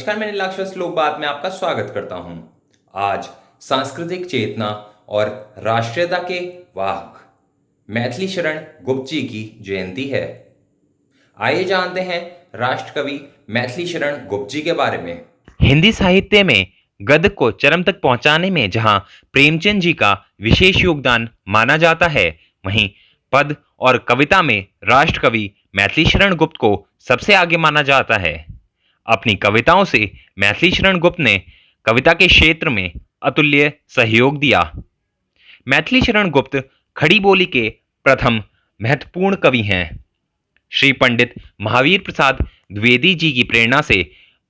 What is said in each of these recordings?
नमस्कार, मैं नीलाक्षर श्लोक बात में आपका स्वागत करता हूं। आज सांस्कृतिक चेतना और राष्ट्रीयता के वाहक मैथिली शरण गुप्त जी की जयंती है। आइए जानते हैं राष्ट्र कवि मैथिली शरण गुप्त जी के बारे में। हिंदी साहित्य में गद्य को चरम तक पहुंचाने में जहां प्रेमचंद जी का विशेष योगदान माना जाता है, वहीं पद और कविता में राष्ट्र कवि मैथिली शरण गुप्त को सबसे आगे माना जाता है। अपनी कविताओं से मैथिली शरण गुप्त ने कविता के क्षेत्र में अतुल्य सहयोग दिया। मैथिली शरण गुप्त खड़ी बोली के प्रथम महत्वपूर्ण कवि हैं। श्री पंडित महावीर प्रसाद द्विवेदी जी की प्रेरणा से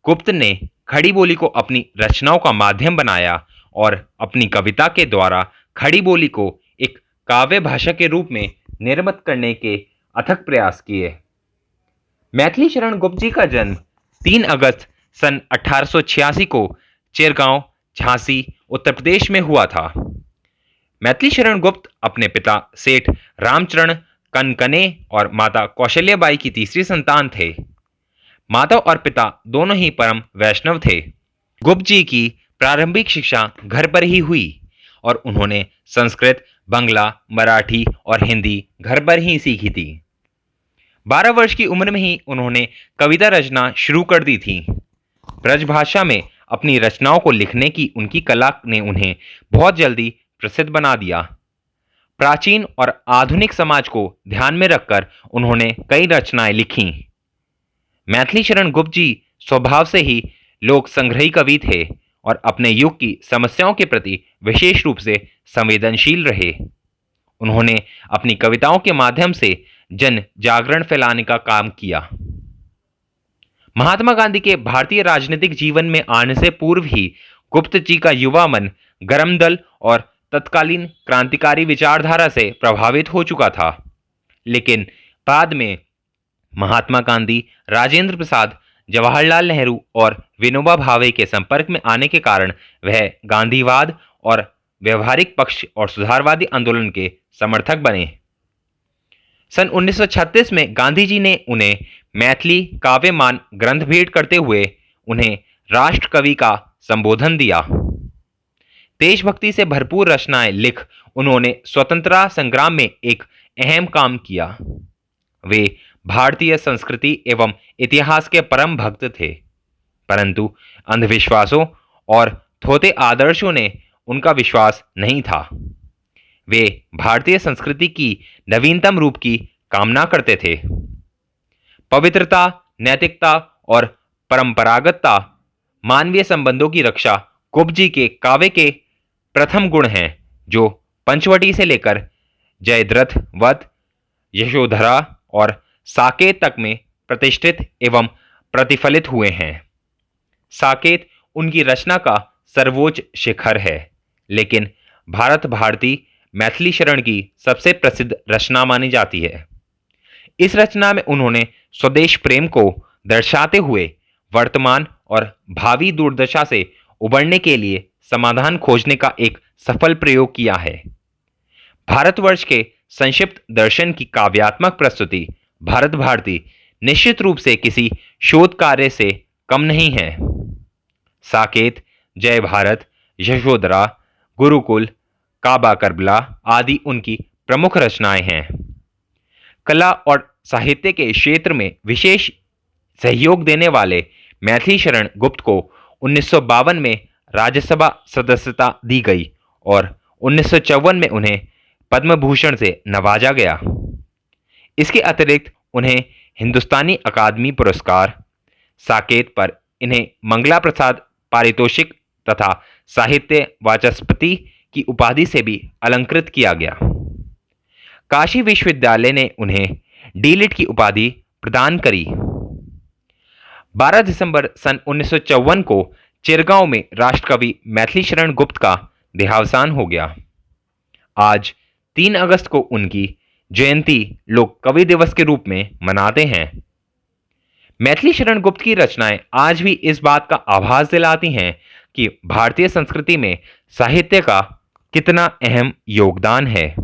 गुप्त ने खड़ी बोली को अपनी रचनाओं का माध्यम बनाया और अपनी कविता के द्वारा खड़ी बोली को एक काव्य भाषा के रूप में निर्मित करने के अथक प्रयास किए। मैथिली शरण गुप्त जी का जन्म 3 अगस्त सन 1886 को चिरगांव, झांसी, उत्तर प्रदेश में हुआ था। मैथिली शरण गुप्त अपने पिता सेठ रामचरण कनकने और माता कौशल्याबाई की तीसरी संतान थे। माता और पिता दोनों ही परम वैष्णव थे। गुप्त जी की प्रारंभिक शिक्षा घर पर ही हुई और उन्होंने संस्कृत, बंगला, मराठी और हिंदी घर पर ही सीखी थी। 12 वर्ष की उम्र में ही उन्होंने कविता रचना शुरू कर दी थी। ब्रजभाषा में अपनी रचनाओं को लिखने की उनकी कला ने उन्हें बहुत जल्दी प्रसिद्ध बना दिया। प्राचीन और आधुनिक समाज को ध्यान में रखकर उन्होंने कई रचनाएं लिखी। मैथिली शरण गुप्त जी स्वभाव से ही लोक संग्रही कवि थे और अपने युग की समस्याओं के प्रति विशेष रूप से संवेदनशील रहे। उन्होंने अपनी कविताओं के माध्यम से जन जागरण फैलाने का काम किया। महात्मा गांधी के भारतीय राजनीतिक जीवन में आने से पूर्व ही गुप्त जी का युवा मन गरम दल और तत्कालीन क्रांतिकारी विचारधारा से प्रभावित हो चुका था। लेकिन बाद में महात्मा गांधी, राजेंद्र प्रसाद, जवाहरलाल नेहरू और विनोबा भावे के संपर्क में आने के कारण वह गांधीवाद और व्यवहारिक पक्ष और सुधारवादी आंदोलन के समर्थक बने। सन 1936 में गांधी जी ने उन्हें मैथिली काव्यमान ग्रंथ भेंट करते हुए उन्हें राष्ट्र कवि का संबोधन दिया। देशभक्ति से भरपूर रचनाएं लिख उन्होंने स्वतंत्रता संग्राम में एक अहम काम किया। वे भारतीय संस्कृति एवं इतिहास के परम भक्त थे, परंतु अंधविश्वासों और थोथे आदर्शों ने उनका विश्वास नहीं था। वे भारतीय संस्कृति की नवीनतम रूप की कामना करते थे। पवित्रता, नैतिकता और परंपरागतता, मानवीय संबंधों की रक्षा गुप्त जी के काव्य के प्रथम गुण हैं, जो पंचवटी से लेकर जयद्रथ वध, यशोधरा और साकेत तक में प्रतिष्ठित एवं प्रतिफलित हुए हैं। साकेत उनकी रचना का सर्वोच्च शिखर है, लेकिन भारत भारती मैथिली शरण की सबसे प्रसिद्ध रचना मानी जाती है। इस रचना में उन्होंने स्वदेश प्रेम को दर्शाते हुए वर्तमान और भावी दुर्दशा से उबरने के लिए समाधान खोजने का एक सफल प्रयोग किया है। भारतवर्ष के संक्षिप्त दर्शन की काव्यात्मक प्रस्तुति भारत भारती निश्चित रूप से किसी शोध कार्य से कम नहीं है। साकेत, जय भारत, यशोधरा, गुरुकुल, काबा करबला आदि उनकी प्रमुख रचनाएं हैं। कला और साहित्य के क्षेत्र में विशेष सहयोग देने वाले मैथिली शरण गुप्त को 1952 में राज्यसभा सदस्यता दी गई और 1954 में उन्हें पद्म भूषण से नवाजा गया। इसके अतिरिक्त उन्हें हिंदुस्तानी अकादमी पुरस्कार, साकेत पर इन्हें मंगला प्रसाद पारितोषिक तथा साहित्य वाचस्पति की उपाधि से भी अलंकृत किया गया। काशी विश्वविद्यालय ने उन्हें डीलिट की उपाधि प्रदान करी। 12 दिसंबर सन 1954 को चिरगांव में राष्ट्रकवि मैथिली शरण गुप्त का देहावसान हो गया। आज 3 अगस्त को उनकी जयंती लोग कवि दिवस के रूप में मनाते हैं। मैथिली शरण गुप्त की रचनाएं आज भी इस बात का आभास दिलाती हैं कि भारतीय संस्कृति में साहित्य का कितना अहम योगदान है।